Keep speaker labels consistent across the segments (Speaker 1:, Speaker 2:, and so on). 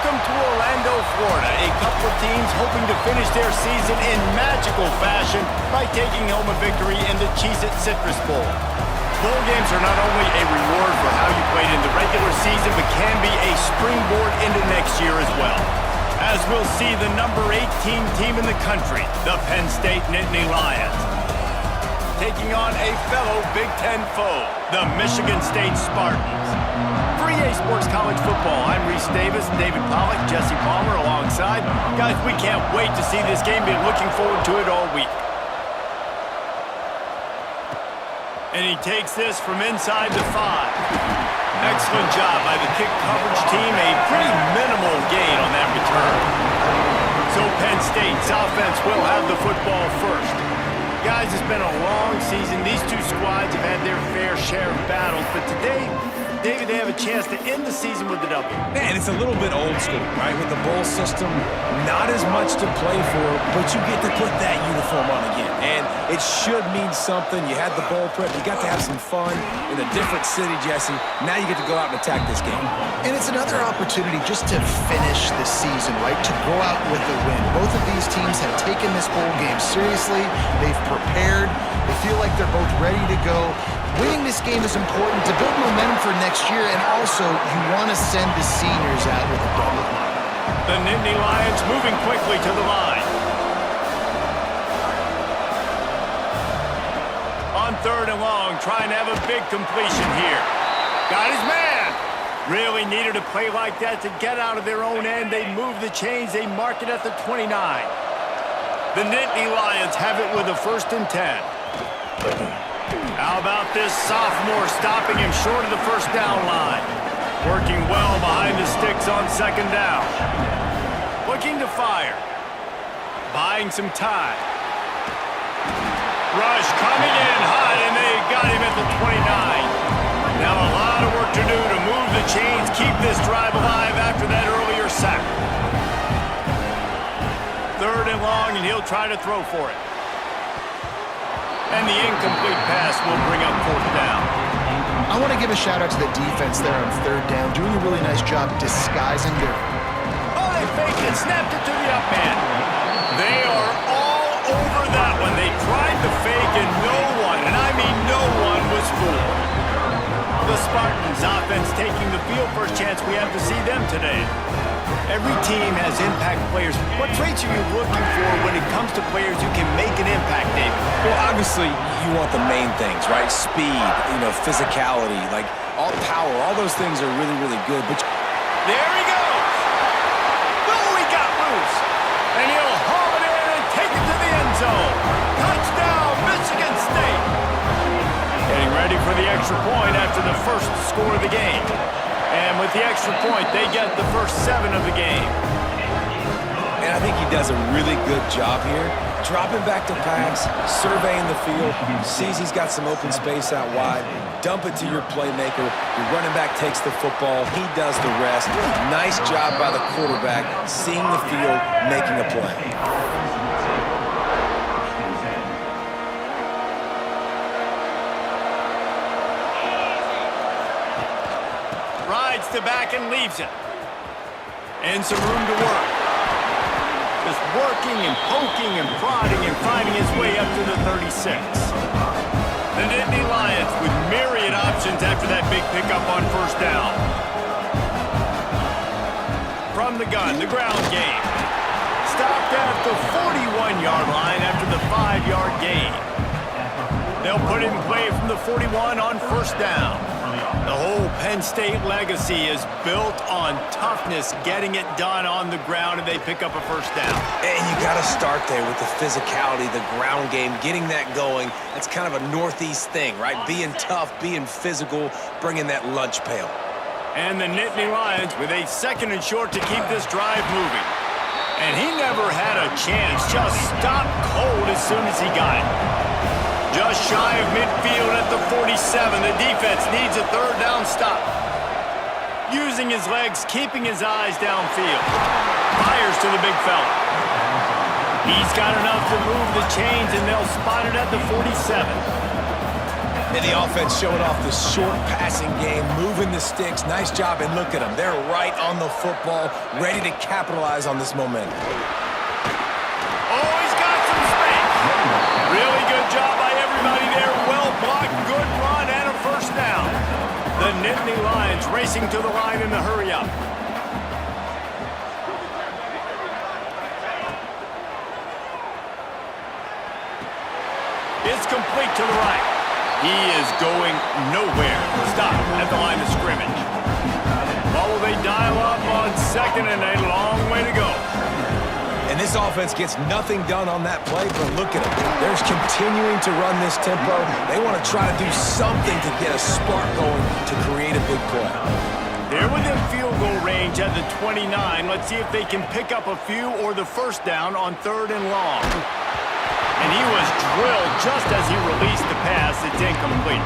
Speaker 1: Welcome to Orlando, Florida. A couple of teams hoping to finish their season in magical fashion by taking home a victory in the Cheez It Citrus Bowl. Bowl games are not only a reward for how you played in the regular season, but can be a springboard into next year as well. As we'll see the number 18 team in the country, the Penn State Nittany Lions, taking on a fellow Big Ten foe, the Michigan State Spartans. For EA Sports College Football, I'm Reese Davis, David Pollack, Jesse Palmer alongside. Guys, we can't wait to see this game. Been looking forward to it all week. And he takes this from inside the 5. Excellent job by the kick coverage team. A pretty minimal gain on that return. So Penn State's offense will have the football first. Guys, it's been a long season. These two squads have had their fair share of battles, but today, David, they have a chance to end the season with a W.
Speaker 2: Man, it's a little bit old school, right? With the bowl system, not as much to play for, but you get to put that uniform on again. And it should mean something. You had the bowl prep. You got to have some fun in a different city, Jesse. Now you get to go out and attack this game.
Speaker 3: And it's another opportunity just to finish the season, right? To go out with a win. Both of these teams have taken this bowl game seriously. They've prepared. They feel like they're both ready to go. Winning this game is important to build momentum for next year, and also you want to send the seniors out with a double.
Speaker 1: The Nittany Lions moving quickly to the line. On 3rd and long, trying to have a big completion here. Got his man. Really needed a play like that to get out of their own end. They move the chains. They mark it at the 29. The Nittany Lions have it with a 1st and 10. How about this sophomore stopping him short of the 1st down line? Working well behind the sticks on 2nd down. Looking to fire. Buying some time. Rush coming in hot, and they got him at the 29. Now a lot of work to do to move the chains, keep this drive alive after that earlier sack. 3rd and long, and he'll try to throw for it. And the incomplete pass will bring up 4th down.
Speaker 3: I want to give a shout-out to the defense there on 3rd down, doing a really nice job disguising their...
Speaker 1: Oh, they faked it, snapped it to the up man. They are all over that one. They tried the fake, and no one, and I mean no one, was fooled. The Spartans offense taking the field. First chance we have to see them today. Every team has impact players. What traits are you looking for when it comes to players who can make an impact, David?
Speaker 2: Well, obviously, you want the main things, right? Speed, physicality, like all power. All those things are really, really good. But
Speaker 1: there he goes. Oh, he got loose. And he'll haul it in and take it to the end zone. Touchdown, Michigan State. Getting ready for the extra point after the first score of the game. And with the extra point, they get the first 7 of the game.
Speaker 2: And I think he does a really good job here. Dropping back to pass, surveying the field, sees he's got some open space out wide, dump it to your playmaker. Your running back takes the football. He does the rest. Nice job by the quarterback, seeing the field, making a play.
Speaker 1: Rides to back and leaves it. And some room to work. Just working and poking and prodding and finding his way up to the 36. The Nittany Lions with myriad options after that big pickup on 1st down. From the gun, the ground game. Stopped at the 41-yard line after the 5-yard gain. They'll put it in play from the 41 on 1st down. The whole Penn State legacy is built on toughness, getting it done on the ground, and they pick up a 1st down.
Speaker 2: And you got to start there with the physicality, the ground game, getting that going. That's kind of a Northeast thing, right? Being tough, being physical, bringing that lunch pail.
Speaker 1: And the Nittany Lions with a 2nd and short to keep this drive moving. And he never had a chance, just stopped cold as soon as he got it. Just shy of midfield at the 47. The defense needs a 3rd down stop. Using his legs, keeping his eyes downfield. Fires to the big fella. He's got enough to move the chains, and they'll spot it at the 47.
Speaker 2: And the offense showing off the short passing game, moving the sticks. Nice job, and look at them. They're right on the football, ready to capitalize on this momentum.
Speaker 1: Oh, he's got some space. Really good job by everybody there. Well blocked, good run, and a first down. The Nittany Lions racing to the line in the hurry-up. It's complete to the right. He is going nowhere. Stop at the line of scrimmage. Well, will they dial up on second and a long way to go?
Speaker 2: And this offense gets nothing done on that play, but look at them. They're continuing to run this tempo. They want to try to do something to get a spark going to create a big play.
Speaker 1: They're within field goal range at the 29. Let's see if they can pick up a few or the first down on 3rd and long. And he was drilled just as he released the pass. It's incomplete.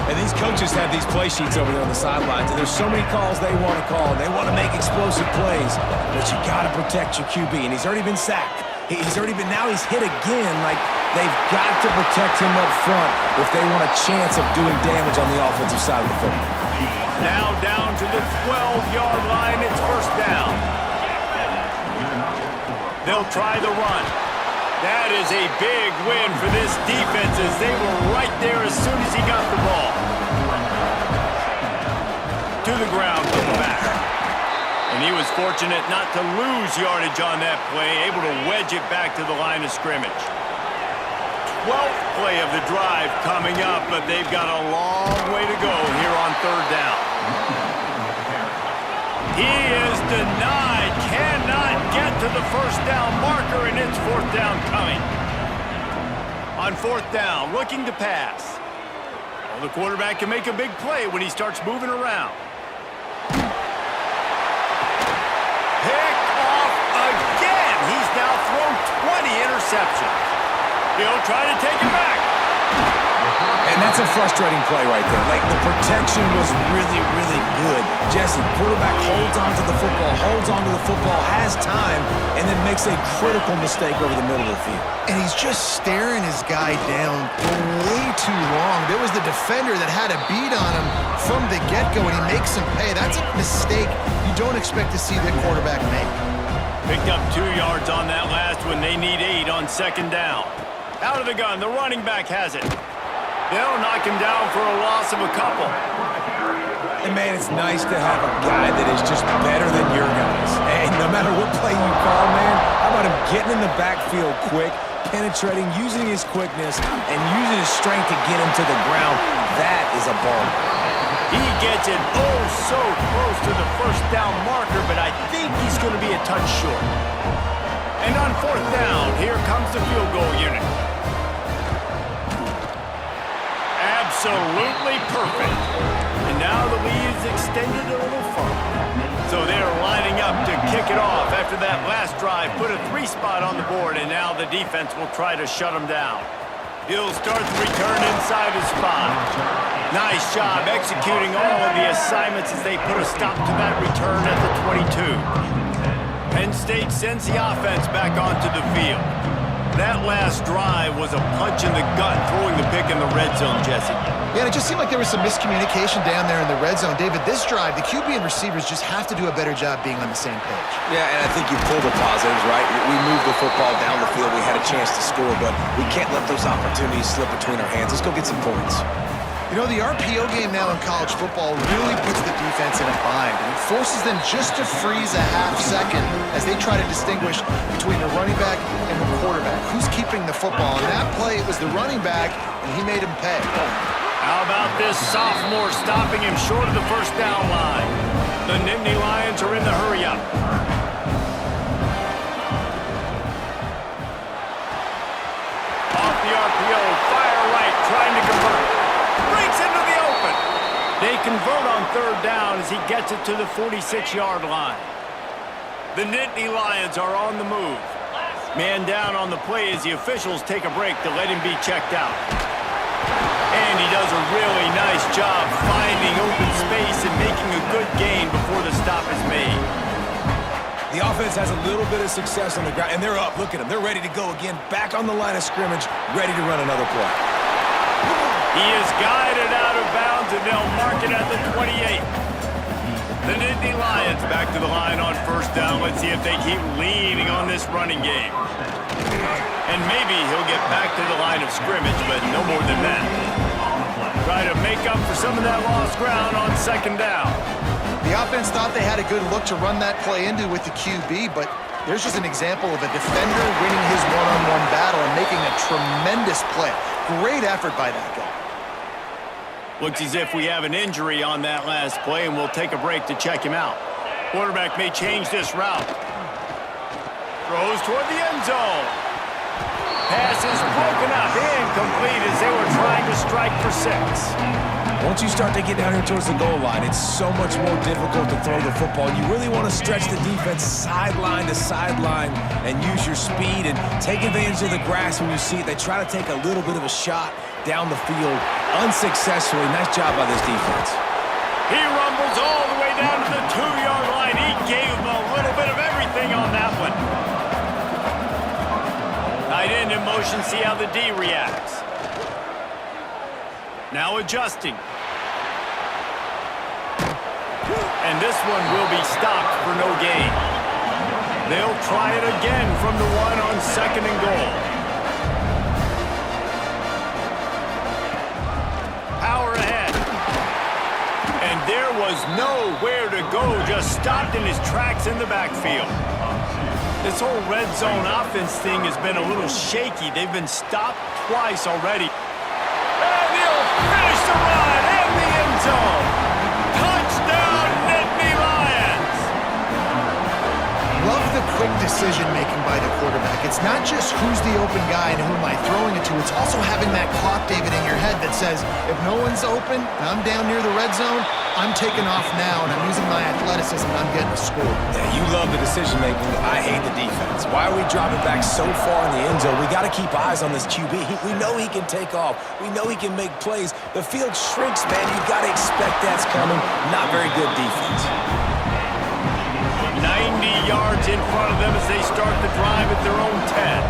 Speaker 2: And these coaches have these play sheets over there on the sidelines, and there's so many calls they want to call. They want to make explosive plays, but you got to protect your QB, and he's already been sacked. Now he's hit again. Like, they've got to protect him up front if they want a chance of doing damage on the offensive side of the football.
Speaker 1: Now down to the 12-yard line. It's first down. They'll try the run. That is a big win for this defense as they were right there as soon as he got the ball. To the ground from the back. And he was fortunate not to lose yardage on that play, able to wedge it back to the line of scrimmage. 12th play of the drive coming up, but they've got a long way to go here on 3rd down. He is denied, cannot get to the first down marker, and it's 4th down coming. On 4th down, looking to pass. Well, the quarterback can make a big play when he starts moving around. Pick off again. He's now thrown 20 interceptions. He'll try to take it back.
Speaker 2: And that's a frustrating play right there. Like, the protection was really, really good. Jesse, quarterback holds onto the football, has time, and then makes a critical mistake over the middle of the field.
Speaker 3: And he's just staring his guy down for way too long. There was the defender that had a beat on him from the get-go, and he makes him pay. That's a mistake you don't expect to see the quarterback make.
Speaker 1: Picked up 2 yards on that last one. They need 8 on 2nd down. Out of the gun, the running back has it. They'll knock him down for a loss of a couple.
Speaker 2: And, man, it's nice to have a guy that is just better than your guys. And no matter what play you call, man, how about him getting in the backfield quick, penetrating, using his quickness, and using his strength to get him to the ground. That is a ball.
Speaker 1: He gets it oh so close to the first down marker, but I think he's going to be a touch short. And on 4th down, here comes the field goal unit. Absolutely perfect. And now the lead is extended a little further. So they're lining up to kick it off after that last drive. Put a 3 spot on the board, and now the defense will try to shut him down. He'll start the return inside his spot. Nice job executing all of the assignments as they put a stop to that return at the 22. Penn State sends the offense back onto the field. That last drive was a punch in the gut, throwing the pick in the red zone, Jesse.
Speaker 3: Yeah, and it just seemed like there was some miscommunication down there in the red zone. David, this drive, the QB and receivers just have to do a better job being on the same page.
Speaker 2: Yeah, and I think you pulled the positives, right? We moved the football down the field. We had a chance to score, but we can't let those opportunities slip between our hands. Let's go get some points.
Speaker 3: You know, the RPO game now in college football really puts the defense in a bind. And it forces them just to freeze a half second as they try to distinguish between the running back and the quarterback. Who's keeping the football? On that play, it was the running back, and he made him pay.
Speaker 1: How about this sophomore stopping him short of the first down line? The Nittany Lions are in the hurry-up. Off the RPO, fire right, trying to convert. Breaks into the open. They convert on 3rd down as he gets it to the 46-yard line. The Nittany Lions are on the move. Man down on the play as the officials take a break to let him be checked out. And he does a really nice job finding open space and making a good gain before the stop is made.
Speaker 2: The offense has a little bit of success on the ground, and they're up. Look at them. They're ready to go again. Back on the line of scrimmage, ready to run another play.
Speaker 1: He is guided out of bounds, and they'll mark it at the 28. The Nittany Lions back to the line on first down. Let's see if they keep leaning on this running game. And maybe he'll get back to the line of scrimmage, but no more than that. Try to make up for some of that lost ground on second down.
Speaker 3: The offense thought they had a good look to run that play into with the QB, but there's just an example of a defender winning his one-on-one battle and making a tremendous play. Great effort by that guy.
Speaker 1: Looks as if we have an injury on that last play, and we'll take a break to check him out. Quarterback may change this route. Throws toward the end zone. Pass is broken up, incomplete as they were trying to strike for 6.
Speaker 2: Once you start to get down here towards the goal line, it's so much more difficult to throw the football. You really want to stretch the defense sideline to sideline and use your speed and take advantage of the grass when you see it. They try to take a little bit of a shot down the field unsuccessfully. Nice job by this defense.
Speaker 1: He rumbles all the way down to the 2-yard line. He gave him a little bit of everything on that one. Tight end in motion, see how the D reacts. Now adjusting. And this one will be stopped for no gain. They'll try it again from the 1 on second and goal. Power ahead. And there was nowhere to go, just stopped in his tracks in the backfield. This whole red zone offense thing has been a little shaky. They've been stopped twice already. And he'll finish the run in the end zone. Touchdown, Nittany Lions!
Speaker 3: Love the quick decision-making by the quarterback. It's not just who's the open guy and who am I throwing it to. It's also having that clock, David, in your head that says, if no one's open and I'm down near the red zone, I'm taking off now, and I'm using my athleticism, and I'm getting a score.
Speaker 2: Yeah, you love the decision-making. I hate the defense. Why are we dropping back so far in the end zone? We got to keep eyes on this QB. We know he can take off. We know he can make plays. The field shrinks, man. You got to expect that's coming. Not very good defense.
Speaker 1: 90 yards in front of them as they start the drive at their own 10.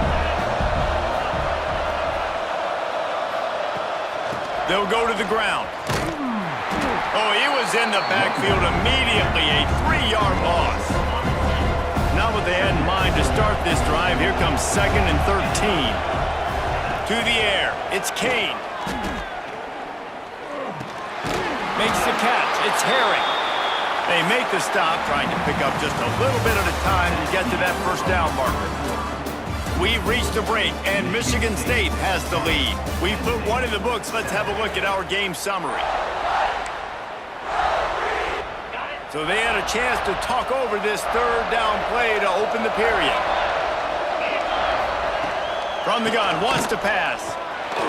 Speaker 1: They'll go to the ground. Oh, he was in the backfield immediately, a 3-yard loss. Not what they had in mind to start this drive. Here comes second and 13. To the air, it's Kane. Makes the catch, it's Herring. They make the stop, trying to pick up just a little bit at a time to get to that first down marker. We've reached a break, and Michigan State has the lead. We've put one in the books. Let's have a look at our game summary. So they had a chance to talk over this third down play to open the period. From the gun, wants to pass.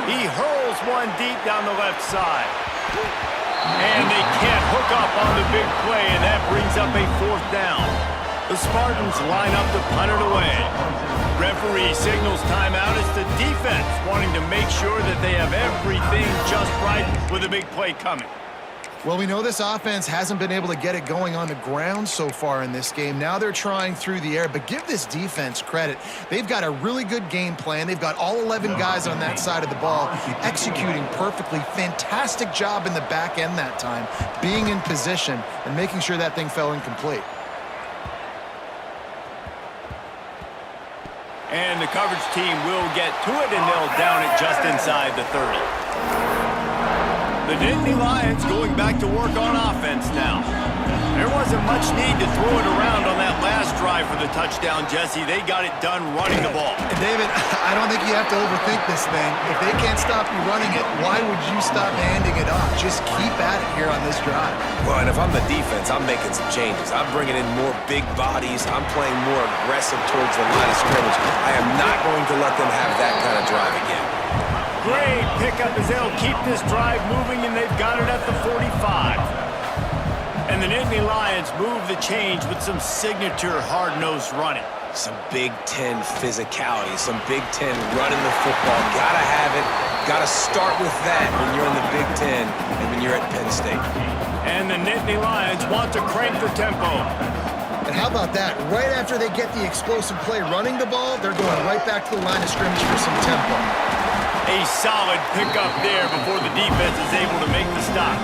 Speaker 1: He hurls one deep down the left side. And they can't hook up on the big play, and that brings up a 4th down. The Spartans line up to punt it away. Referee signals timeout. It's the defense wanting to make sure that they have everything just right with a big play coming.
Speaker 3: Well, we know this offense hasn't been able to get it going on the ground so far in this game. Now they're trying through the air, but give this defense credit. They've got a really good game plan. They've got all 11 guys on that side of the ball executing perfectly. Fantastic job in the back end that time, being in position and making sure that thing fell incomplete.
Speaker 1: And the coverage team will get to it, and they'll down it just inside the 30. The Nittany Lions going back to work on offense now. There wasn't much need to throw it around on that last drive for the touchdown, Jesse. They got it done running the ball.
Speaker 3: David, I don't think you have to overthink this thing. If they can't stop you running it, why would you stop handing it off? Just keep at it here on this drive.
Speaker 2: Well, and if I'm the defense, I'm making some changes. I'm bringing in more big bodies. I'm playing more aggressive towards the line of scrimmage. I am not going to let them have that kind of drive again.
Speaker 1: Great pickup as they'll keep this drive moving, and they've got it at the 45. And the Nittany Lions move the change with some signature hard-nosed running.
Speaker 2: Some Big Ten physicality, some Big Ten running the football. Gotta have it. Gotta start with that when you're in the Big Ten and when you're at Penn State.
Speaker 1: And the Nittany Lions want to crank the tempo.
Speaker 3: And how about that? Right after they get the explosive play running the ball, they're going right back to the line of scrimmage for some tempo.
Speaker 1: A solid pickup there before the defense is able to make the stop.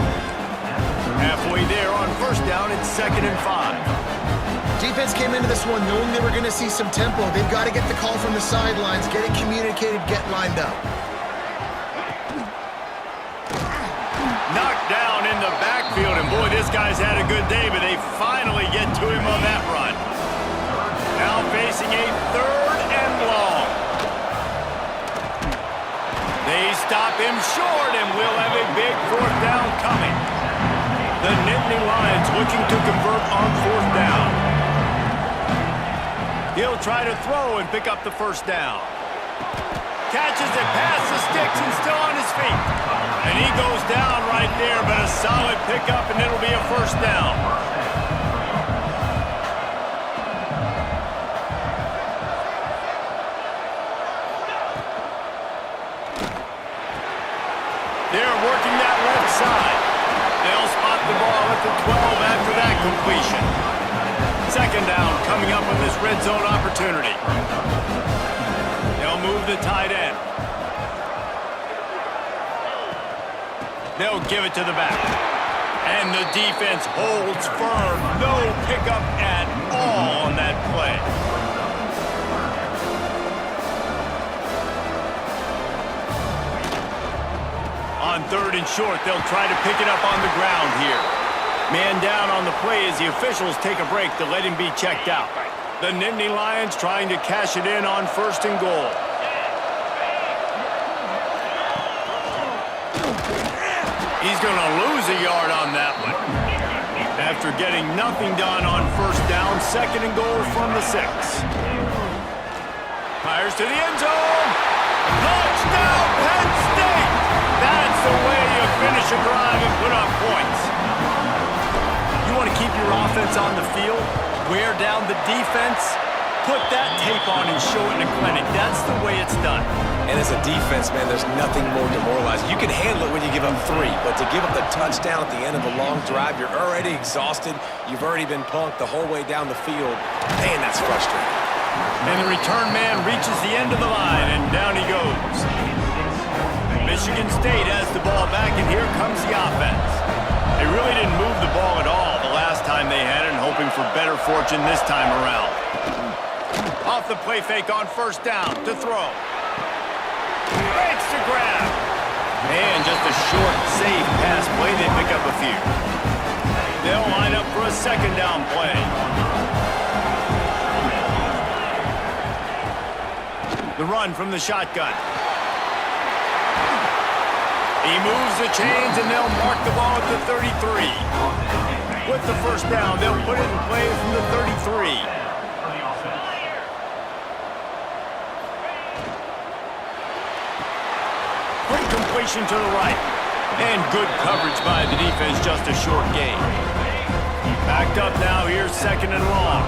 Speaker 1: Halfway there on first down, it's 2nd and 5.
Speaker 3: Defense came into this one knowing they were going to see some tempo. They've got to get the call from the sidelines, get it communicated, get lined up.
Speaker 1: Knocked down in the backfield, and boy, this guy's had a good day, but they finally get to him on that run. Now facing a 3rd and long. They stop him short, and we'll have a big 4th down coming. The Nittany Lions looking to convert on 4th down. He'll try to throw and pick up the 1st down. Catches it past the sticks and still on his feet. And he goes down right there, but a solid pickup, and it'll be a 1st down. They're working that left side. They'll spot the ball at the 12 after that completion. 2nd down coming up on this red zone opportunity. They'll move the tight end. They'll give it to the back. And the defense holds firm. No pickup at all on that play. On 3rd and short, they'll try to pick it up on the ground here. Man down on the play as the officials take a break to let him be checked out. The Nittany Lions trying to cash it in on 1st and goal. He's going to lose a yard on that one. After getting nothing done on 1st down, 2nd and goal from the 6. Fires to the end zone. Touchdown, Penn State! That's the way you finish a drive and put up points. You want to keep your offense on the field, wear down the defense, put that tape on and show it in a clinic. That's the way it's done.
Speaker 2: And as a defense, man, there's nothing more demoralizing. You can handle it when you give up 3, but to give up the touchdown at the end of a long drive, you're already exhausted. You've already been punked the whole way down the field. Man, that's frustrating.
Speaker 1: And the return man reaches the end of the line, and down he goes. Michigan State has the ball back, and here comes the offense. They really didn't move the ball at all the last time they had it, and hoping for better fortune this time around. Off the play fake on 1st down to throw. Breaks the grab. And just a short, safe pass play. They pick up a few. They'll line up for a 2nd down play. The run from the shotgun. He moves the chains, and they'll mark the ball at the 33. With the 1st down, they'll put it in play from the 33. Quick completion to the right. And good coverage by the defense, just a short gain. Backed up now, here's 2nd and long.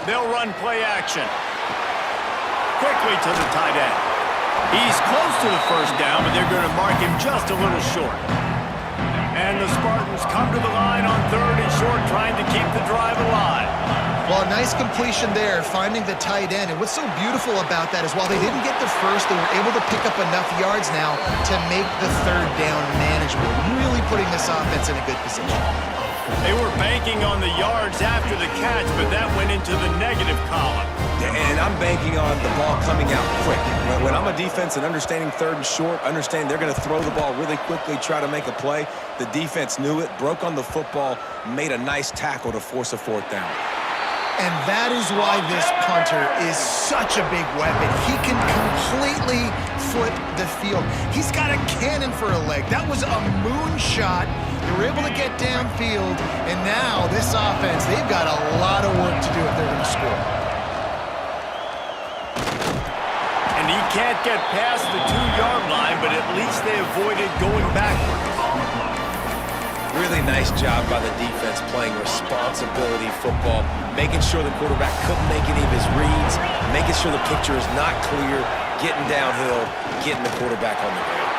Speaker 1: They'll run play action. Quickly to the tight end. He's close to the 1st down, but they're going to mark him just a little short. And the Spartans come to the line on 3rd and short, trying to keep the drive alive.
Speaker 3: Well, a nice completion there, finding the tight end. And what's so beautiful about that is while they didn't get the 1st, they were able to pick up enough yards now to make the 3rd down manageable, really putting this offense in a good position.
Speaker 1: They were banking on the yards after the catch, but that went into the negative column.
Speaker 2: And I'm banking on the ball coming out quick. When I'm a defense and understanding 3rd and short, understand they're going to throw the ball really quickly, try to make a play. The defense knew it, broke on the football, made a nice tackle to force a 4th down.
Speaker 3: And that is why this punter is such a big weapon. He can completely flip the field. He's got a cannon for a leg. That was a moonshot. They were able to get downfield, and now this offense, they've got a lot of work to do if they're going to score.
Speaker 1: And he can't get past the 2-yard line, but at least they avoided going backwards.
Speaker 2: Really nice job by the defense playing responsibility football, making sure the quarterback couldn't make any of his reads, making sure the picture is not clear, getting downhill, getting the quarterback on the ground.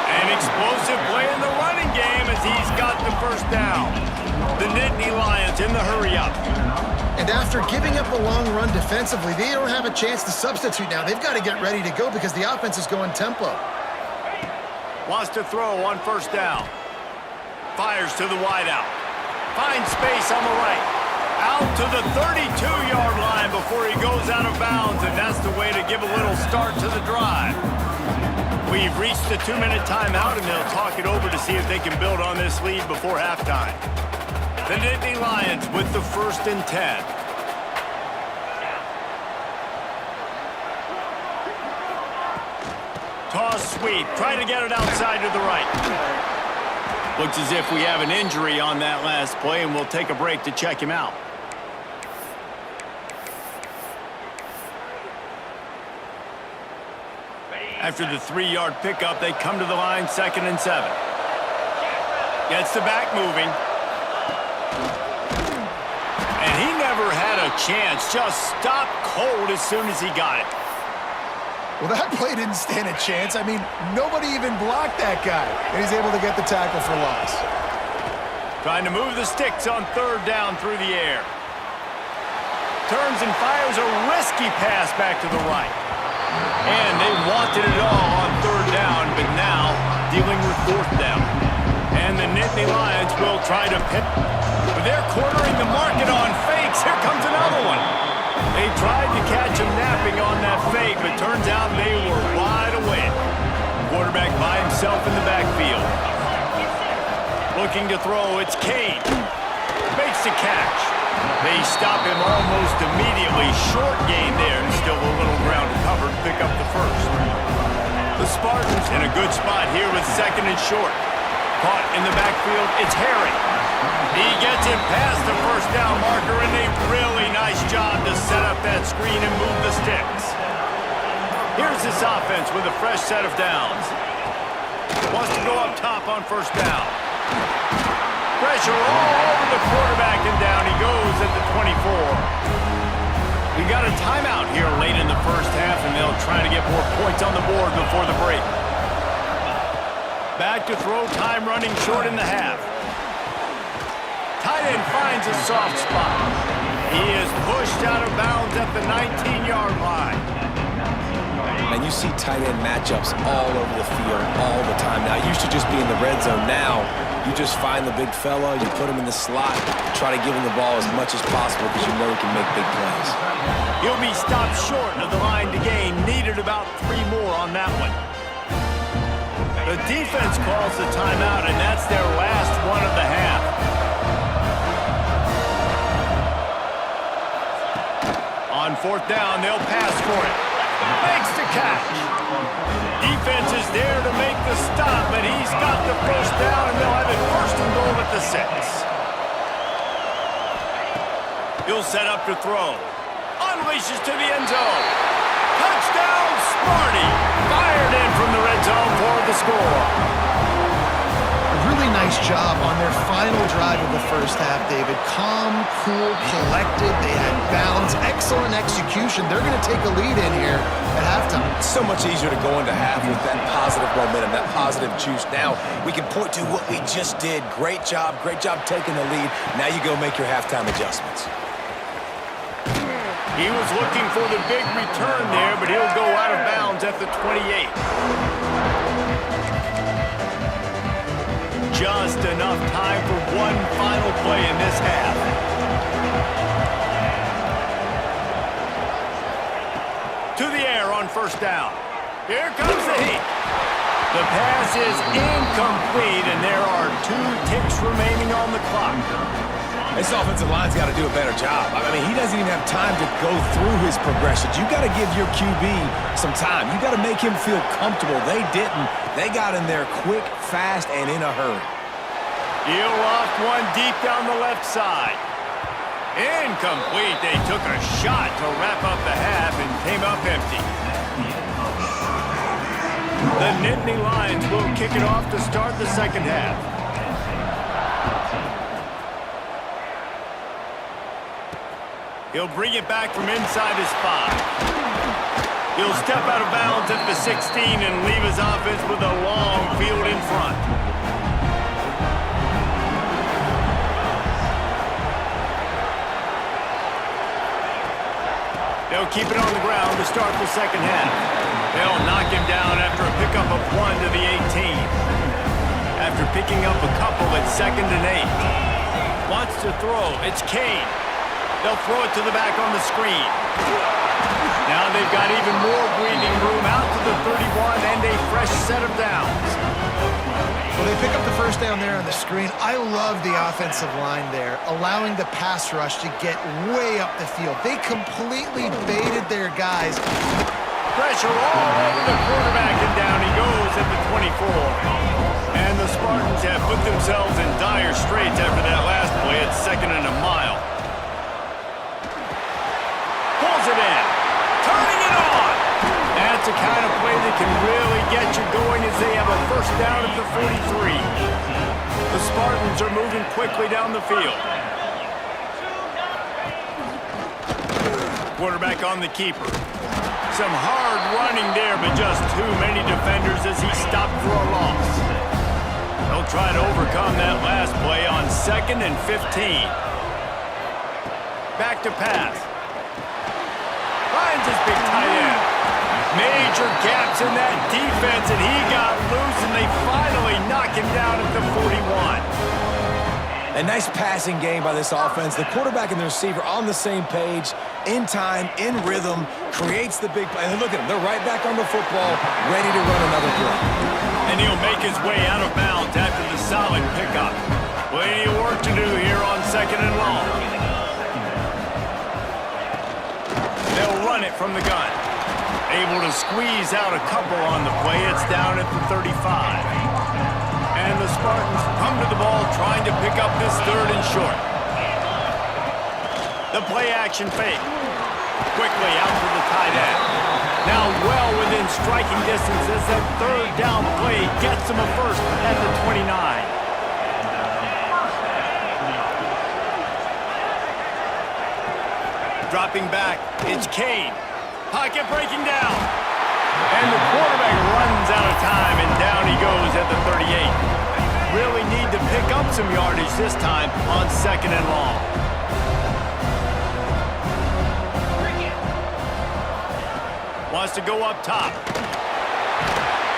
Speaker 1: An explosive play in the running game as he's got the 1st down. The Nittany Lions in the hurry-up.
Speaker 3: And after giving up a long run defensively, they don't have a chance to substitute now. They've got to get ready to go because the offense is going tempo.
Speaker 1: Wants to throw on first down. Fires to the wideout. Finds space on the right. Out to the 32-yard line before he goes out of bounds, and that's the way to give a little start to the drive. We've reached the 2-minute timeout, and they'll talk it over to see if they can build on this lead before halftime. The Nittany Lions with the 1st and 10. Toss sweep, try to get it outside to the right. Looks as if we have an injury on that last play, and we'll take a break to check him out. After the 3-yard pickup, they come to the line, 2nd and 7. Gets the back moving. And he never had a chance, just stopped cold as soon as he got it.
Speaker 3: Well, that play didn't stand a chance. I mean, nobody even blocked that guy, and he's able to get the tackle for loss.
Speaker 1: Trying to move the sticks on 3rd down through the air. Turns and fires a risky pass back to the right. And they wanted it all on 3rd down, but now dealing with 4th down. And the Nittany Lions will try to pit. But they're cornering the market on fakes. Here comes another one. They tried to catch him napping on that fake, but turns out they were wide awake. Quarterback by himself in the backfield. Looking to throw, it's Kane. Makes the catch. They stop him almost immediately. Short gain there, and still a little ground to cover to pick up the 1st. The Spartans in a good spot here with 2nd and short. Caught in the backfield, it's Harry. He gets it past the 1st down marker, and a really nice job to set up that screen and move the sticks. Here's this offense with a fresh set of downs. Wants to go up top on 1st down. Pressure all over the quarterback, and down he goes at the 24. We got a timeout here late in the 1st half, and they'll try to get more points on the board before the break. Back to throw, time running short in the half. Tight end finds a soft spot. He is pushed out of bounds at the 19-yard line.
Speaker 2: And you see tight end matchups all over the field all the time. Now, it used to just be in the red zone. Now, you just find the big fella, you put him in the slot, try to give him the ball as much as possible because you know he can make big plays.
Speaker 1: He'll be stopped short of the line to gain. Needed about 3 more on that one. The defense calls the timeout, and that's their last one of the half. On 4th down, they'll pass for it. Makes the catch. Defense is there to make the stop, but he's got the 1st down, and they'll have it 1st and goal at the 6. He'll set up to throw. Unleashes to the end zone. Touchdown, Sparty. Fired in from the red zone for the score.
Speaker 3: A really nice job on their final drive of the 1st half, David. Calm, cool, collected. They had balance, excellent execution. They're going to take a lead in here at halftime.
Speaker 2: It's so much easier to go into half with that positive momentum, that positive juice. Now we can point to what we just did. Great job taking the lead. Now you go make your halftime adjustments.
Speaker 1: He was looking for the big return there, but he'll go out of bounds at the 28. Just enough time for one final play in this half. To the air on 1st down. Here comes the heat. The pass is incomplete, and there are 2 ticks remaining on the clock.
Speaker 2: This offensive line's got to do a better job. I mean, he doesn't even have time to go through his progressions. You got to give your QB some time. You got to make him feel comfortable. They didn't. They got in there quick, fast, and in a hurry.
Speaker 1: He'll loft one deep down the left side. Incomplete. They took a shot to wrap up the half and came up empty. The Nittany Lions will kick it off to start the 2nd half. He'll bring it back from inside his 5. He'll step out of bounds at the 16 and leave his offense with a long field in front. They'll keep it on the ground to start the second half. They'll knock him down after a pickup of 1 to the 18. After picking up a couple at 2nd and 8. Wants to throw. It's Kane. They'll throw it to the back on the screen. Now they've got even more breathing room out to the 31 and a fresh set of downs.
Speaker 3: Well, they pick up the first down there on the screen. I love the offensive line there, allowing the pass rush to get way up the field. They completely baited their guys.
Speaker 1: Pressure all over the quarterback, and down he goes at the 24. And the Spartans have put themselves in dire straits after that last play at 2nd and a mile. Pulls it in. Turning it on. That's the kind of play that can really get you going as they have a first down at the 43. The Spartans are moving quickly down the field. Quarterback on the keeper. Some hard running there, but just too many defenders as he stopped for a loss. They'll try to overcome that last play on 2nd and 15. Back to pass. Finds his big tight end. Major gaps in that defense, and he got loose, and they finally knock him down at the 41.
Speaker 2: A nice passing game by this offense. The quarterback and the receiver on the same page, in time, in rhythm, creates the big play. And look at them. They're right back on the football, ready to run another play.
Speaker 1: And he'll make his way out of bounds after the solid pickup. Plenty of work to do here on 2nd and long. They'll run it from the gun. Able to squeeze out a couple on the play. It's down at the 35. And the Spartans come to the ball trying to pick up this 3rd and short. The play action fake. Quickly out to the tight end. Now well within striking distance as that 3rd down play gets him a first at the 29. Dropping back, it's Kane. Pocket breaking down. And the quarterback runs out of time, and down he goes at the 38. Really need to pick up some yardage this time on 2nd and long. Wants to go up top.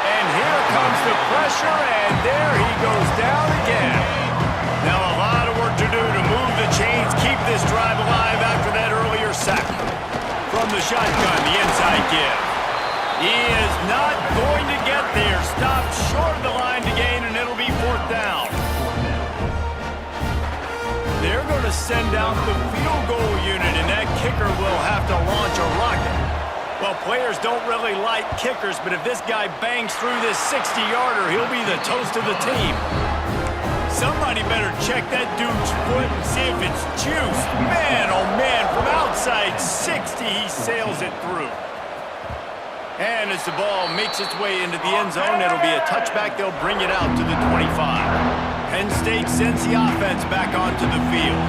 Speaker 1: And here comes the pressure, and there he goes down again. Now a lot of work to do to move the chains, keep this drive alive after that earlier sack. From the shotgun, the inside give. He is not going to get there. Stopped short of the line to gain, and it'll be 4th down. They're going to send out the field goal unit, and that kicker will have to launch a rocket. Well, players don't really like kickers, but if this guy bangs through this 60-yarder, he'll be the toast of the team. Somebody better check that dude's foot and see if it's juiced. Man, oh man, from outside 60, he sails it through. And as the ball makes its way into the end zone, it'll be a touchback. They'll bring it out to the 25. Penn State sends the offense back onto the field.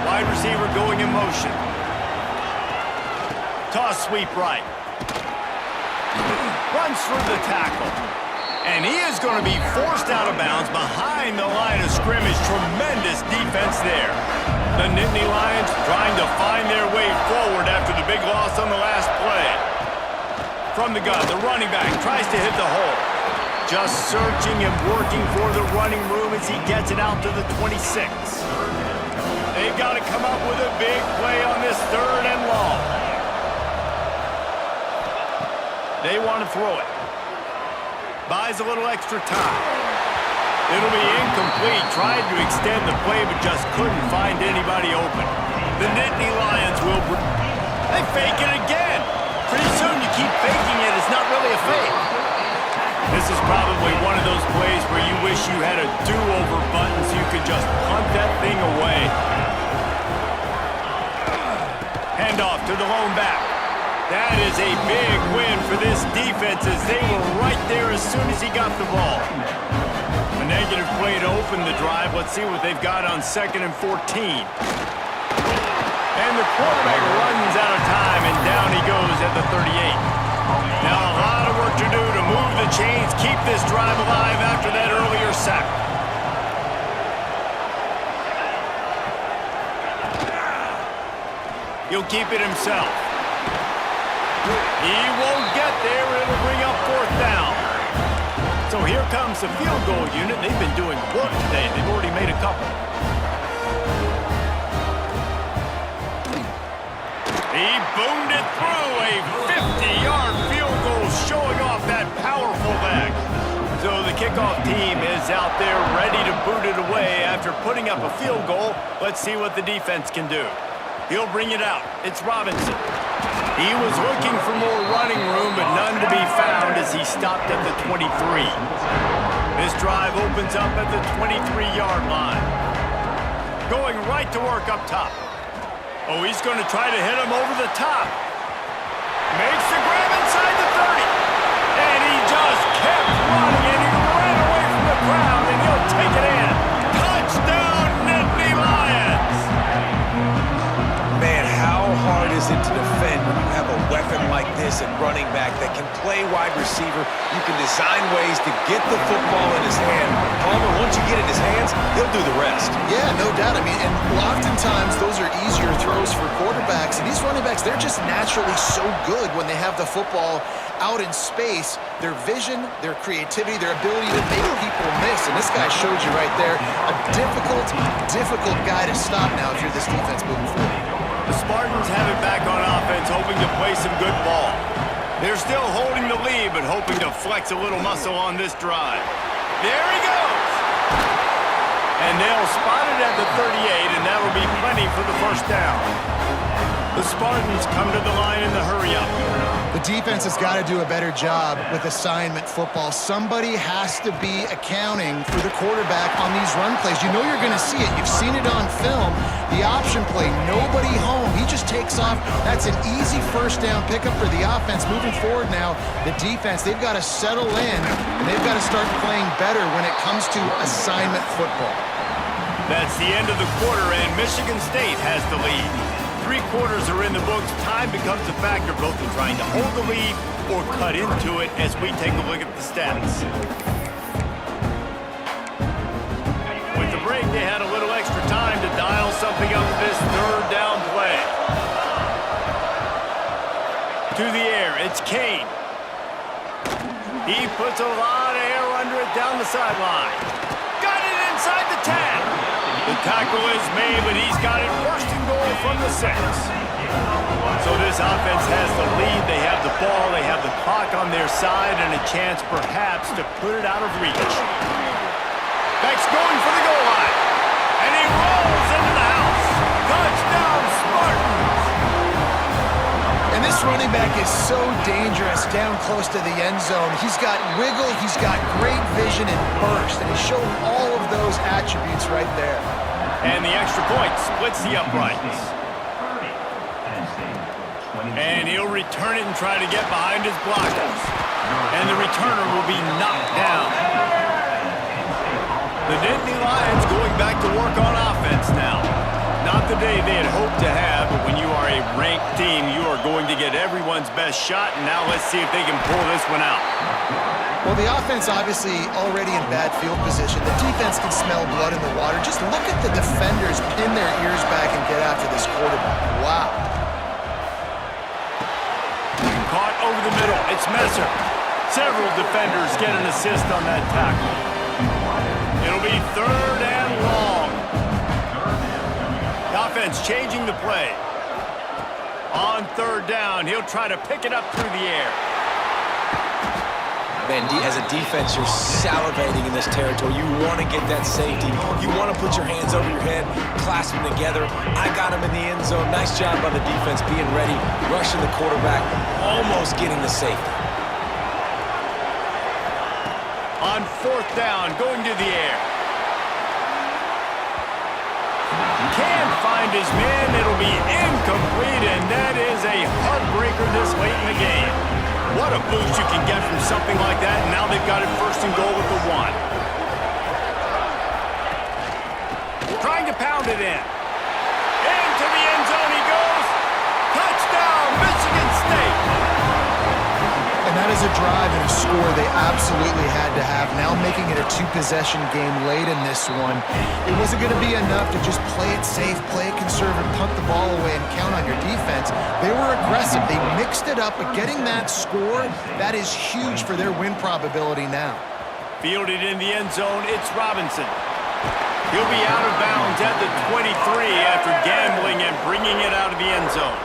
Speaker 1: Wide receiver going in motion. Toss sweep right. Runs through the tackle. And he is going to be forced out of bounds behind the line of scrimmage. Tremendous defense there. The Nittany Lions trying to find their way forward after the big loss on the last play. From the gun, the running back tries to hit the hole. Just searching and working for the running room as he gets it out to the 26. They've got to come up with a big play on this 3rd and long. They want to throw it. Buys a little extra time. It'll be incomplete. Tried to extend the play, but just couldn't find anybody open. The Nittany Lions will... They fake it again. Pretty soon you keep faking it. It's not really a fake. This is probably one of those plays where you wish you had a do-over button so you could just punt that thing away. Handoff to the lone back. That is a big win for this defense as they were right there as soon as he got the ball. A negative play to open the drive. Let's see what they've got on 2nd and 14. And the quarterback runs out of time, and down he goes at the 38. Now a lot of work to do to move the chains, keep this drive alive after that earlier sack. He'll keep it himself. He won't get there. It'll bring up 4th down. So here comes the field goal unit. They've been doing work today. They've already made a couple. He boomed it through. A 50-yard field goal showing off that powerful leg. So the kickoff team is out there ready to boot it away after putting up a field goal. Let's see what the defense can do. He'll bring it out. It's Robinson. He was looking for more running room, but none to be found as he stopped at the 23. This drive opens up at the 23-yard line. Going right to work up top. Oh, he's going to try to hit him over the top. Makes the grab inside the 30. And he just kept running, and he ran away from the crowd, and he'll take it in. Touchdown, Nittany Lions!
Speaker 2: Man, how hard is it to defend when you have a weapon like this at running back that can play wide receiver? You can design ways to get the football in his hand. Palmer, once you get it in his hands, he'll do the rest.
Speaker 3: Yeah, no doubt. I mean, and oftentimes those are easier throws for quarterbacks. And these running backs, they're just naturally so good when they have the football out in space. Their vision, their creativity, their ability to make people miss. And this guy showed you right there, a difficult guy to stop now if you're this defense moving forward.
Speaker 1: The Spartans have it back on offense, hoping to play some good ball. They're still holding the lead, but hoping to flex a little muscle on this drive. There he goes! And they'll spot it at the 38, and that'll be plenty for the 1st down. The Spartans come to the line in the hurry-up.
Speaker 3: The defense has got to do a better job with assignment football. Somebody has to be accounting for the quarterback on these run plays. You know you're going to see it. You've seen it on film. The option play, nobody home. He just takes off. That's an easy 1st down pickup for the offense. Moving forward now, the defense, they've got to settle in, and they've got to start playing better when it comes to assignment football.
Speaker 1: That's the end of the quarter, and Michigan State has the lead. 3 quarters are in the books. Time becomes a factor both in trying to hold the lead or cut into it as we take a look at the stats. With the break, they had a little extra time to dial something up this 3rd down play. To the air, it's Kane. He puts a lot of air under it down the sideline. Got it inside the 10. The tackle is made, but he's got it 1st and goal from the 6. So this offense has the lead. They have the ball. They have the clock on their side and a chance perhaps to put it out of reach. Beck's going for the goal line. And he rolls into the house. Touchdown, Spartans!
Speaker 3: And this running back is so dangerous down close to the end zone. He's got wiggle, he's got great vision and burst, and he's showing all of those attributes right there.
Speaker 1: And the extra point splits the uprights. And he'll return it and try to get behind his blockers. And the returner will be knocked down. The Nittany Lions going back to work on offense now. Not the day they had hoped to have, but when you are a ranked team, you are going to get everyone's best shot, and now let's see if they can pull this one out.
Speaker 3: Well, the offense obviously already in bad field position. The defense can smell blood in the water. Just look at the defenders pin their ears back and get after this quarterback. Wow.
Speaker 1: Caught over the middle. It's Messer. Several defenders get an assist on that tackle. It'll be 3rd and long. The offense changing the play. On 3rd down, he'll try to pick it up through the air.
Speaker 2: Man, as a defense, you're salivating in this territory. You want to get that safety. You want to put your hands over your head, clasp them together. I got him in the end zone. Nice job by the defense being ready, rushing the quarterback, almost getting the safety.
Speaker 1: On 4th down, going to the air. Can't find his man. It'll be incomplete, and that is a heartbreaker this late in the game. What a boost you can get from something like that, and now they've got it 1st and goal with the 1. Trying to pound it in. Into the end zone he goes. Touchdown, Michigan State.
Speaker 3: And that is was a drive and a score they absolutely had to have. Now making it a two-possession game late in this one. It wasn't going to be enough to just play it safe, play it conservative, punt the ball away, and count on your defense. They were aggressive. They mixed it up, but getting that score, that is huge for their win probability now.
Speaker 1: Fielded in the end zone, it's Robinson. He'll be out of bounds at the 23 after gambling and bringing it out of the end zone.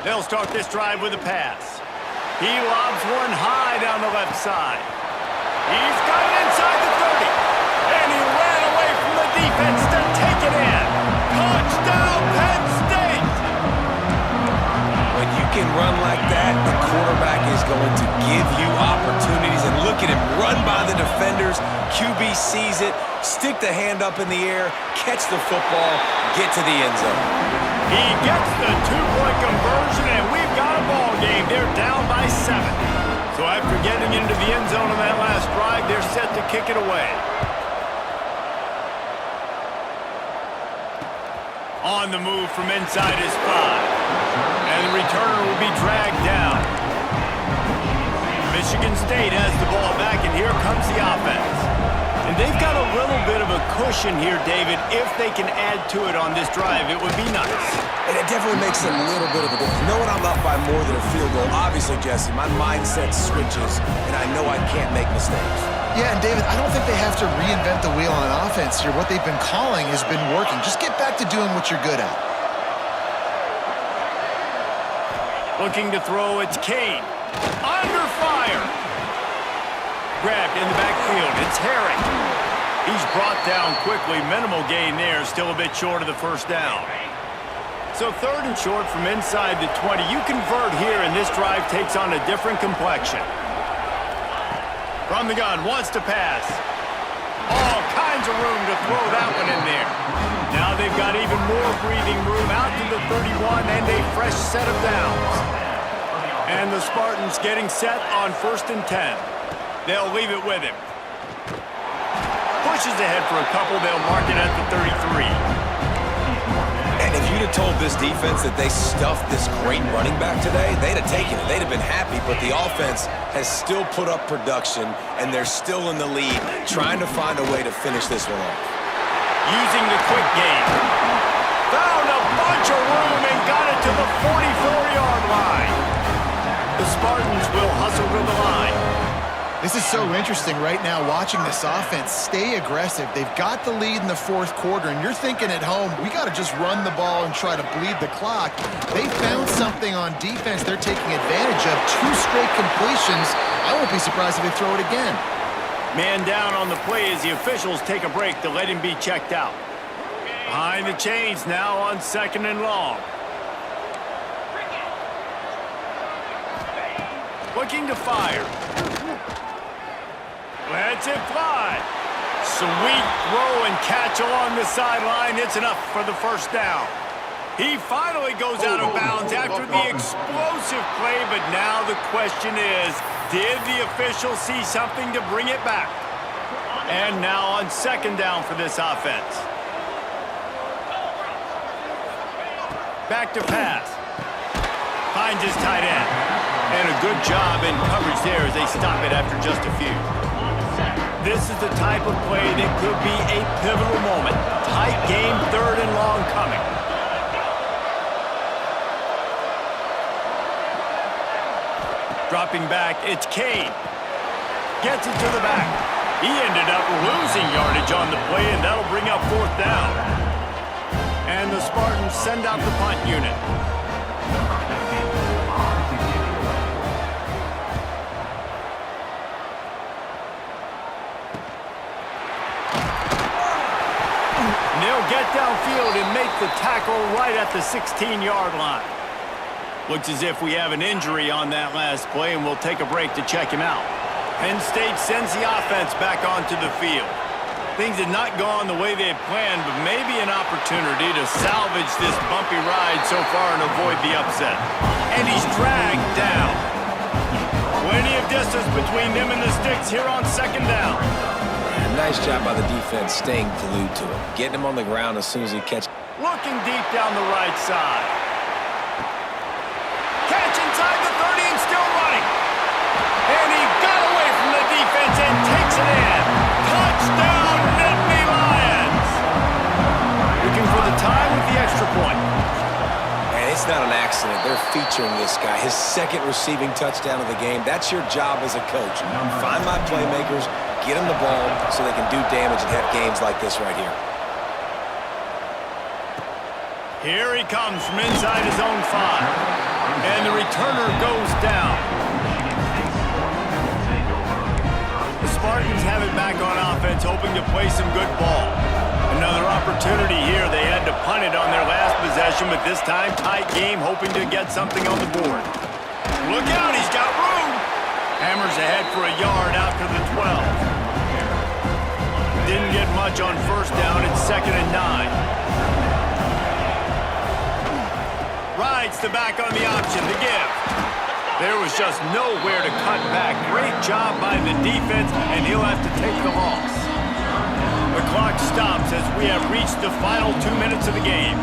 Speaker 1: They'll start this drive with a pass. He lobs one high down the left side. He's got it inside the 30. And he ran away from the defense to take it in. Touchdown, Penn State!
Speaker 2: When you can run like that, the quarterback is going to give you opportunities. And look at him run by the defenders. QB sees it, stick the hand up in the air, catch the football, get to the end zone.
Speaker 1: He gets the two-point conversion, and we've got a ball game. They're down by 7. So after getting into the end zone on that last drive, they're set to kick it away. On the move from inside his 5. And the returner will be dragged down. Michigan State has the ball back, and here comes the offense. And they've got a little bit of a cushion here, David. If they can add to it on this drive, it would be nice.
Speaker 2: And it definitely makes a little bit of a difference. Knowing I'm up by more than a field goal, obviously, Jesse, my mindset switches, and I know I can't make mistakes.
Speaker 3: Yeah, and David, I don't think they have to reinvent the wheel on offense here. What they've been calling has been working. Just get back to doing what you're good at.
Speaker 1: Looking to throw, it's Kane. Under fire. Grabbed in the backfield, it's Herring. He's brought down quickly. Minimal gain there, still a bit short of the first down. So 3rd and short from inside the 20. You convert here, and this drive takes on a different complexion. From the gun, wants to pass. All kinds of room to throw that one in there. Now they've got even more breathing room out to the 31 and a fresh set of downs. And the Spartans getting set on 1st and 10. They'll leave it with him. Pushes ahead for a couple. They'll mark it at the 33.
Speaker 2: And if you'd have told this defense that they stuffed this great running back today, they'd have taken it. They'd have been happy, but the offense has still put up production, and they're still in the lead, trying to find a way to finish this one off.
Speaker 1: Using the quick game. Found a bunch of room and got it to the 44-yard line. The Spartans will hustle to the line.
Speaker 3: This is so interesting right now watching this offense stay aggressive. They've got the lead in the 4th quarter, and you're thinking at home, we got to just run the ball and try to bleed the clock. They found something on defense they're taking advantage of. 2 straight completions. I won't be surprised if they throw it again.
Speaker 1: Man down on the play as the officials take a break to let him be checked out. Behind the chains now on 2nd and long. Looking to fire. Lets it fly. Sweet throw and catch along the sideline. It's enough for the first down. He finally goes out of bounds after the explosive play, but now the question is, did the official see something to bring it back? And now on 2nd down for this offense. Back to pass. Finds his tight end. And a good job in coverage there as they stop it after just a few. This is the type of play that could be a pivotal moment. Tight game, 3rd and long coming. Dropping back, it's Kane. Gets it to the back. He ended up losing yardage on the play, and that'll bring up 4th down. And the Spartans send out the punt unit. They'll get downfield and make the tackle right at the 16-yard line. Looks as if we have an injury on that last play, and we'll take a break to check him out. Penn State sends the offense back onto the field. Things had not gone the way they had planned, but maybe an opportunity to salvage this bumpy ride so far and avoid the upset. And he's dragged down. Plenty of distance between them and the sticks here on 2nd down.
Speaker 2: Nice job by the defense staying glued to him, getting him on the ground as soon as he catches.
Speaker 1: Looking deep down the right side. Catch inside the 30 and still running. And he got away from the defense and takes it in. Touchdown, Nittany Lions. Looking for the tie with the extra point.
Speaker 2: And it's not an accident. They're featuring this guy. His second receiving touchdown of the game. That's your job as a coach. Find my playmakers, get them the ball so they can do damage and have games like this right here.
Speaker 1: Here he comes from inside his own 5. And the returner goes down. The Spartans have it back on offense, hoping to play some good ball. Another opportunity here. They had to punt it on their last possession, but this time tight game, hoping to get something on the board. Look out, he's got room. Hammers ahead for a yard after the 12. Didn't get much on first down. It's 2nd and 9. Rides the back on the option to give. There was just nowhere to cut back. Great job by the defense, and he'll have to take the loss. The clock stops as we have reached the final 2 minutes of the game.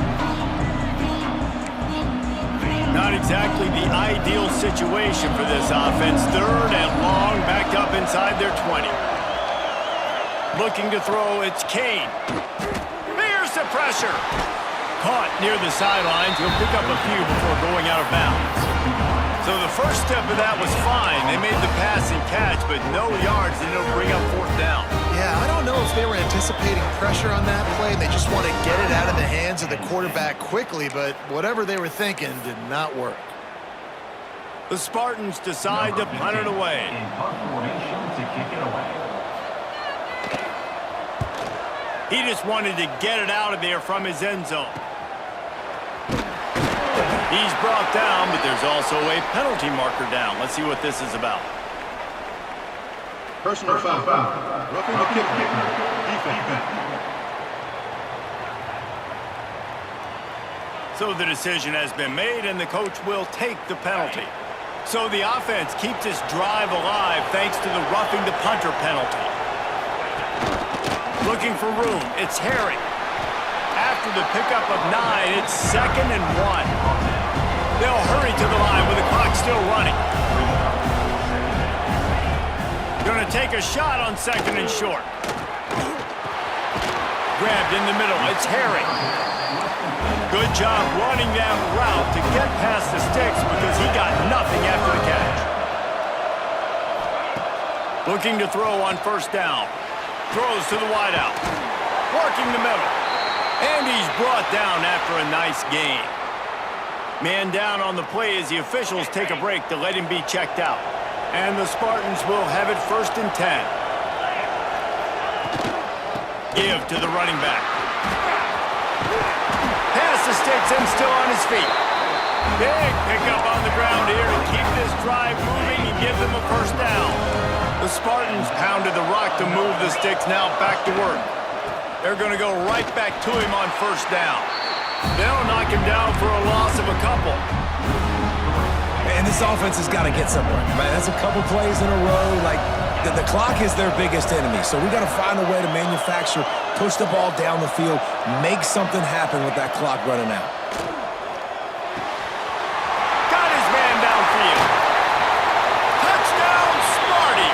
Speaker 1: Not exactly the ideal situation for this offense. 3rd and long, back up inside their 20. Looking to throw, it's Kane. There's the pressure. Caught near the sidelines. He'll pick up a few before going out of bounds. So the first step of that was fine. They made the pass and catch, but no yards, and it'll bring up 4th down.
Speaker 3: Yeah, I don't know if they were anticipating pressure on that play. They just want to get it out of the hands of the quarterback quickly, but whatever they were thinking did not work.
Speaker 1: The Spartans decide to punt it away. He just wanted to get it out of there from his end zone. He's brought down, but there's also a penalty marker down. Let's see what this is about.
Speaker 4: Personal foul. Roughing the kicker. Defense.
Speaker 1: So the decision has been made, and the coach will take the penalty. So the offense keeps this drive alive thanks to the roughing the punter penalty. Looking for room. It's Harry. After the pickup of 9, it's 2nd and 1. They'll hurry to the line with the clock still running. Going to take a shot on 2nd and short. Grabbed in the middle. It's Harry. Good job running that route to get past the sticks because he got nothing after the catch. Looking to throw on 1st down. Throws to the wideout. Working the middle. And he's brought down after a nice gain. Man down on the play as the officials take a break to let him be checked out. And the Spartans will have it 1st and 10. Give to the running back. Pass the sticks and still on his feet. Big pickup on the ground here to keep this drive moving and give them a 1st down. The Spartans pounded the rock to move the sticks, now back to work. They're going to go right back to him on 1st down. They'll knock him down for a loss of a couple.
Speaker 2: And this offense has got to get somewhere. Man, that's a couple plays in a row. Like, the clock is their biggest enemy. So we got to find a way to manufacture, push the ball down the field, make something happen with that clock running out.
Speaker 1: Got his man downfield. Touchdown, Sparty.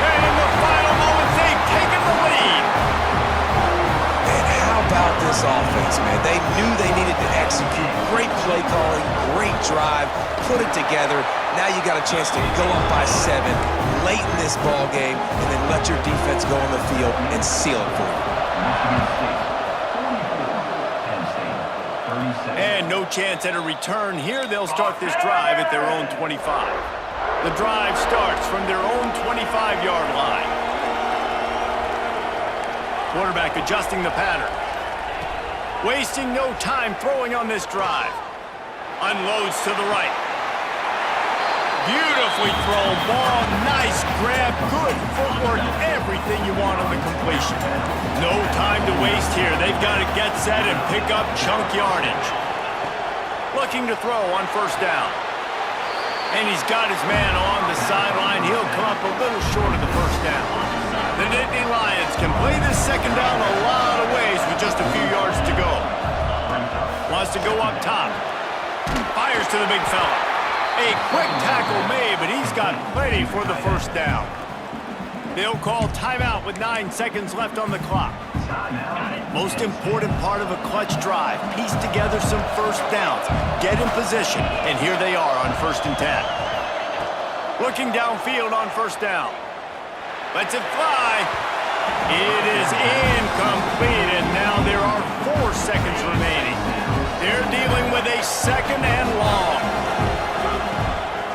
Speaker 1: And in the final moments, they've taken the lead.
Speaker 2: And how about this offense, man? They knew they needed to execute. Great play calling, great drive, put it together. Now you got a chance to go up by 7 late in this ball game and then let your defense go on the field and seal it for you.
Speaker 1: And no chance at a return here. They'll start this drive at their own 25. The drive starts from their own 25-yard line. Quarterback adjusting the pattern. Wasting no time throwing on this drive. Unloads to the right. Beautifully thrown ball. Nice grab. Good footwork. Everything you want on the completion. No time to waste here. They've got to get set and pick up chunk yardage. Looking to throw on 1st down. And he's got his man on the sideline. He'll come up a little short of the 1st down. The Nittany Lions can play this 2nd down a lot of ways with just a few yards to go. to go up top. Fires to the big fella. A quick tackle made, but he's got plenty for the first down. They'll call timeout with 9 seconds left on the clock. Most important part of a clutch drive, piece together some first downs, get in position, and here they are on 1st and 10. Looking downfield on 1st down. Lets it fly. It is incomplete, and now there are 4 seconds remaining. They're dealing with a 2nd and long.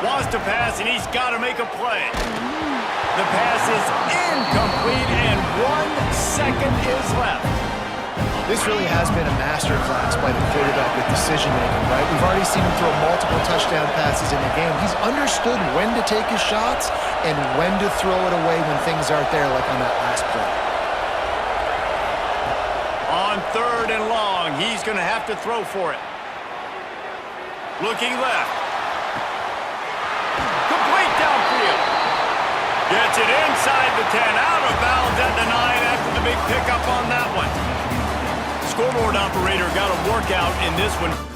Speaker 1: Wants to pass, and he's got to make a play. The pass is incomplete, and 1 second is left.
Speaker 3: This really has been a masterclass by the quarterback with decision-making, right? We've already seen him throw multiple touchdown passes in the game. He's understood when to take his shots and when to throw it away when things aren't there, like on that last play.
Speaker 1: On 3rd and long, he's going to have to throw for it. Looking left. Complete downfield. Gets it inside the 10, out of bounds at the 9 after the big pickup on that one. Scoreboard operator got a workout in this one.